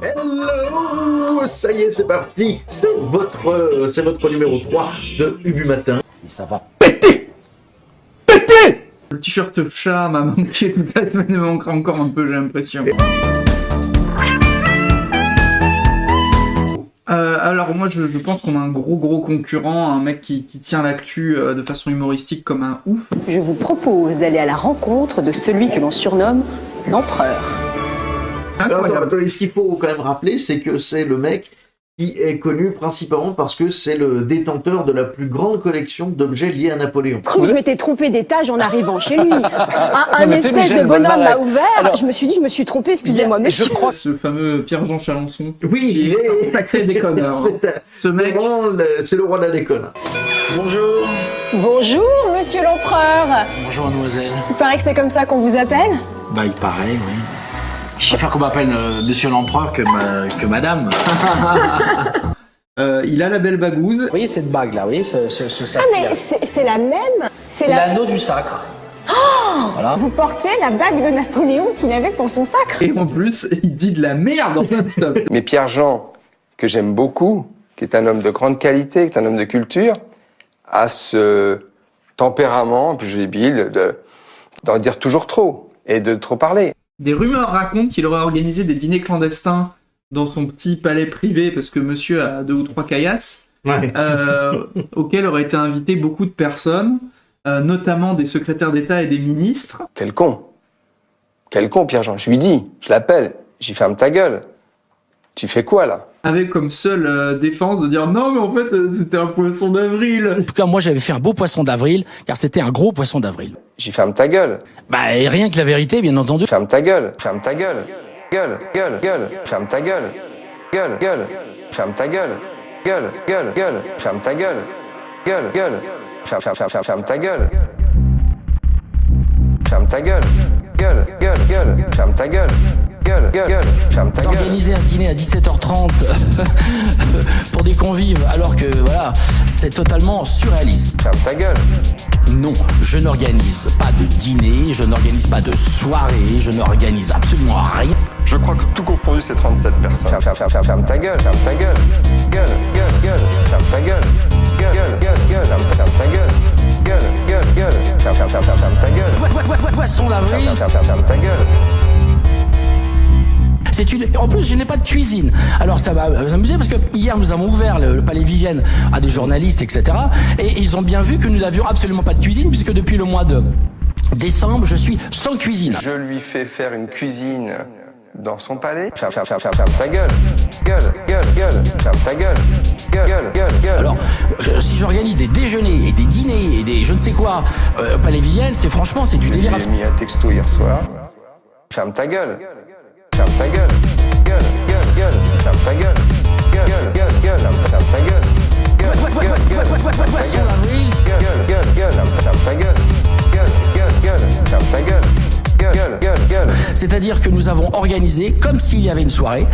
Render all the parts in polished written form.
Hello, ça y est, c'est parti. C'est votre numéro 3 de Ubu Matin. Et ça va péter. Le t-shirt chat m'a manqué toute la semaine, il me manquera encore un peu, j'ai l'impression. Alors moi je pense qu'on a un gros concurrent, un mec qui tient l'actu de façon humoristique comme un ouf. Je vous propose d'aller à la rencontre de celui que l'on surnomme l'empereur. Alors, attends, ce qu'il faut quand même rappeler, c'est que c'est le mec qui est connu principalement parce que c'est le détenteur de la plus grande collection d'objets liés à Napoléon. Je m'étais trompé d'étage en arrivant chez lui. Un espèce de bonhomme m'a ouvert. Alors, je me suis dit, je me suis trompé, excusez-moi, monsieur. Je crois ce fameux Pierre-Jean Chalençon. Oui, il est sacré déconneur. Ce mec, c'est le roi de la déconne. Bonjour. Bonjour, monsieur l'empereur. Bonjour, mademoiselle. Il paraît que c'est comme ça qu'on vous appelle? Bah, il paraît, oui. Je préfère qu'on m'appelle Monsieur l'Empereur que Madame. il a la belle bagouze. Vous voyez cette bague là, vous voyez ce saphir. Ah mais c'est la même? C'est l'anneau du sacre. Oh, voilà. Vous portez la bague de Napoléon qu'il avait pour son sacre. Et en plus, il dit de la merde en non-stop. Mais Pierre-Jean, que j'aime beaucoup, qui est un homme de grande qualité, qui est un homme de culture, a ce tempérament un peu débile d'en dire toujours trop et de trop parler. Des rumeurs racontent qu'il aurait organisé des dîners clandestins dans son petit palais privé parce que monsieur a 2 ou 3 caillasses, Ouais. auxquels auraient été invités beaucoup de personnes, notamment des secrétaires d'État et des ministres. Quel con, Pierre-Jean. Je lui dis, je l'appelle, j'y ferme ta gueule. Tu fais quoi, là? Avec comme seule défense de dire non mais en fait c'était un poisson d'avril. En tout cas, moi j'avais fait un beau poisson d'avril, car c'était un gros poisson d'avril. J'y ferme ta gueule. Bah, et rien que la vérité, bien entendu. Ferme ta gueule, ferme ta gueule. Gueule, ferme ta gueule. Gueule, ferme ta gueule. Gueule, ferme ta gueule. Gueule, ferme ta gueule. Ferme ta gueule. Gueule, ferme ta gueule. Gueule, ferme ta gueule. D'organiser un dîner à 17h30 pour des convives, alors que voilà, c'est totalement surréaliste. Ferme ta gueule. Non, je n'organise pas de dîner, je n'organise pas de soirée, je n'organise absolument rien. Je crois que tout confondu, c'est 37 personnes. Ferme ta gueule, ferme ta gueule. Gueule, ferme ta gueule. Gueule, ferme ta gueule. Gueule, ferme ta gueule. Poisson d'avril. Ferme ta gueule. En plus, je n'ai pas de cuisine. Alors ça va s'amuser parce que hier nous avons ouvert le Palais Vivienne à des journalistes, etc. Et ils ont bien vu que nous n'avions absolument pas de cuisine puisque depuis le mois de décembre, je suis sans cuisine. Je lui fais faire une cuisine dans son palais. Ferme ta gueule. Gueule, ferme ta gueule. Gueule. Alors, si j'organise des déjeuners et des dîners et des je ne sais quoi au Palais Vivienne, c'est du délire. J'ai mis un texto hier soir. Ferme ta gueule. Ferme ta gueule. Gueule, ferme ta gueule. Gueule, ferme ta gueule. Poisson d'avril. Gueule, ferme ta gueule. Gueule, ferme ta gueule. Gueule. C'est-à-dire que nous avons organisé comme s'il y avait une soirée.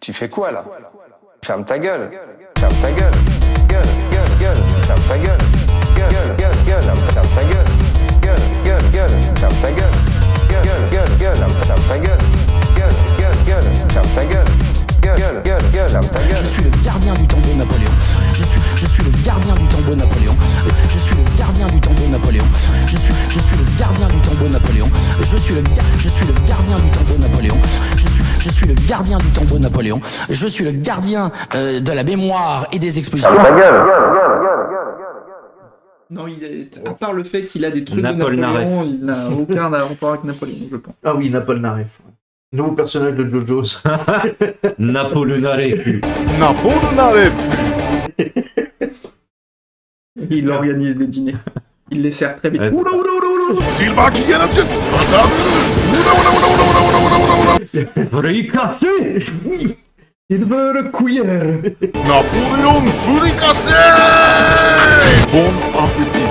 Tu fais quoi là? Ferme ta gueule. Ferme ta gueule. Gueule, ferme ta gueule. Gueule, ferme ta gueule. Gueule, ferme ta gueule. Gueule, ferme ta gueule. Gueule, ferme ta gueule. Gueule, ferme ta gueule. Je suis le gardien du tombeau de Napoléon. Je suis le gardien du tombeau de Napoléon. Je suis le gardien du tombeau de Napoléon. Je suis le gardien du tombeau de Napoléon. Je suis le gardien du tombeau de Napoléon. Je suis le gardien du tombeau de Napoléon. Je suis le gardien de la mémoire et des explosions. Ta gueule. Non, à part le fait qu'il a des trucs de Napoléon, il n'a aucun rapport avec Napoléon, je pense. Ah oui, Napoléonaref. Nouveau personnage de JoJo's. Napoléonaref. Il organise des dîners. Il les sert très vite. Ouais. Fricassé. Il veut le cuillère. Napoléon fricassé. Bon appétit.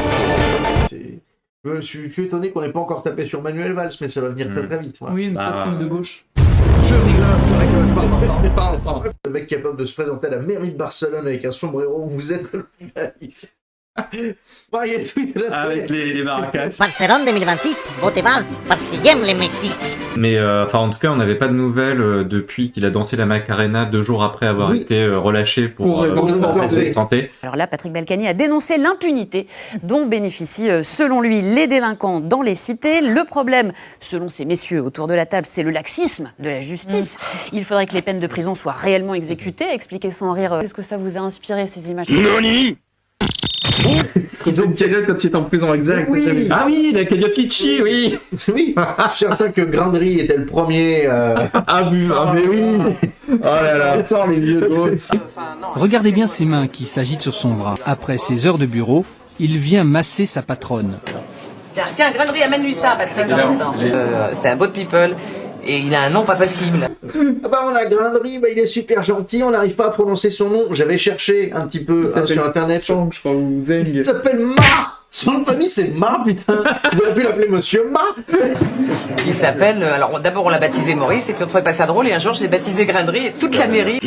Je suis étonné qu'on n'ait pas encore tapé sur Manuel Valls, mais ça va venir très vite. Ouais. Oui, une personne de gauche. Je rigole, c'est vrai que pardon. Le mec capable de se présenter à la mairie de Barcelone avec un sombrero, vous êtes le Bah, il y a le tweet là. Avec les maracas. Barcelone 2026, votez Val, parce qu'il aime les Mexiques. Mais en tout cas, on n'avait pas de nouvelles depuis qu'il a dansé la Macarena 2 jours après avoir été relâché pour raison de santé. Alors là, Patrick Balkany a dénoncé l'impunité dont bénéficient, selon lui, les délinquants dans les cités. Le problème, selon ces messieurs autour de la table, c'est le laxisme de la justice. Il faudrait que les peines de prison soient réellement exécutées. Expliquez sans rire, qu'est-ce que ça vous a inspiré, ces images? Ils ont une cagnotte quand il est en prison, exact. Oui. Ah oui, la Cagliapici, oui. Oui, je suis certain que Grindry était le premier. Ah mais oui. Oh là là. Sort les vieux gosses. Regardez bien ses mains qui s'agitent sur son bras. Après ses heures de bureau, il vient masser sa patronne. Tiens, Grindry, amène-lui ça, Patrick. C'est un beau people et il a un nom pas possible. Ah bah on a Grindry, bah il est super gentil, on n'arrive pas à prononcer son nom. J'avais cherché un petit peu sur internet. Je crois, ou Zeng. Il s'appelle Ma. Son nom de famille c'est Ma, putain. Vous auriez pu l'appeler Monsieur Ma. Il s'appelle. Alors d'abord on l'a baptisé Maurice et puis on trouvait pas ça drôle et un jour j'ai baptisé Grindry et toute la mairie.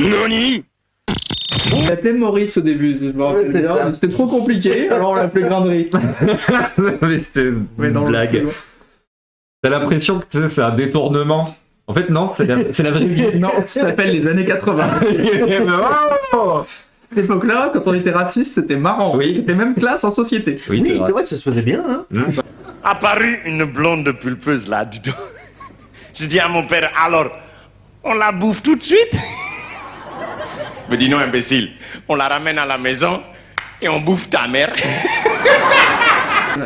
On l'appelait Maurice au début, je me rappelle bien. C'était trop compliqué, alors on l'appelait Grindry. Mais c'est une blague. T'as l'impression que tu sais, c'est un détournement. En fait, non, c'est la vraie vie. Non, ça s'appelle les années 80. Oh. Cette époque-là, quand on était raciste, c'était marrant. Oui. C'était même classe en société. Oui, c'est vrai. Ouais, ça se faisait bien, hein. Apparue une blonde pulpeuse là, dis donc. Je dis à mon père, alors, on la bouffe tout de suite? Me dit non, imbécile, on la ramène à la maison et on bouffe ta mère.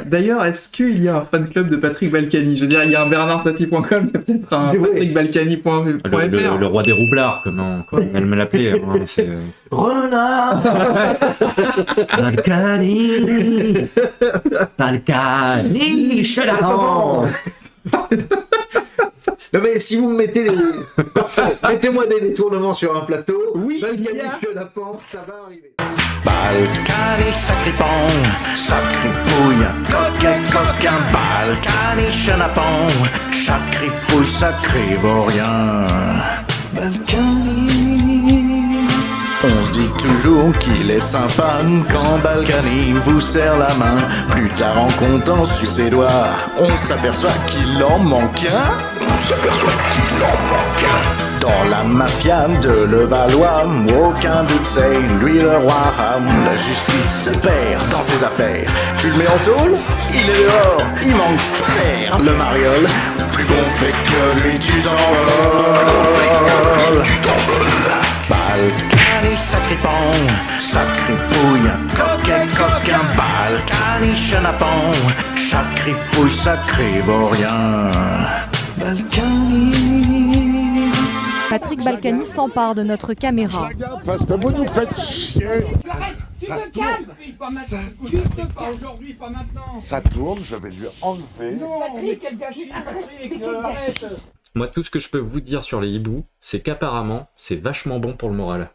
D'ailleurs, est-ce qu'il y a un fan club de Patrick Balkany? Je veux dire, il y a un bernardtapie.com, il y a peut-être un patrickbalkany.fr. Le roi des roublards, comme elle me l'appelait. Hein, c'est Renard. Balkany, Balkany, Chenapan. Non mais si vous me mettez Parfait. Mettez-moi des détournements sur un plateau. Oui, Balkany, Chenapan, ça va arriver. Balkany, sacré pont, sacré pouille, coquin, coquin, Balkany, chenapan, sacré pouille, sacré vaurien. Balkany, on se dit toujours qu'il est sympa quand Balkany vous serre la main. Plus tard en comptant sur ses doigts, on s'aperçoit qu'il en manque un. Dans la mafia de Levallois, aucun doute c'est lui le roi. La justice se perd dans ses affaires. Tu le mets en tôle, il est dehors, il manque pas d'air. Le mariole, plus gonflé que lui tu t'envoles. Balkany, sacré pont, sacré pouille, coquin, coquin, Balkany, chenapan, sacré pouille, sacré vaurien. Balkany. Patrick Balkany s'empare de notre caméra. Parce que vous nous faites chier. Tu te calmes. Tu te calmes aujourd'hui, pas maintenant. Ça tourne, je vais lui enlever. Non, mais quel gâchis, Patrick, arrête. Moi, tout ce que je peux vous dire sur les hiboux, c'est qu'apparemment, c'est vachement bon pour le moral.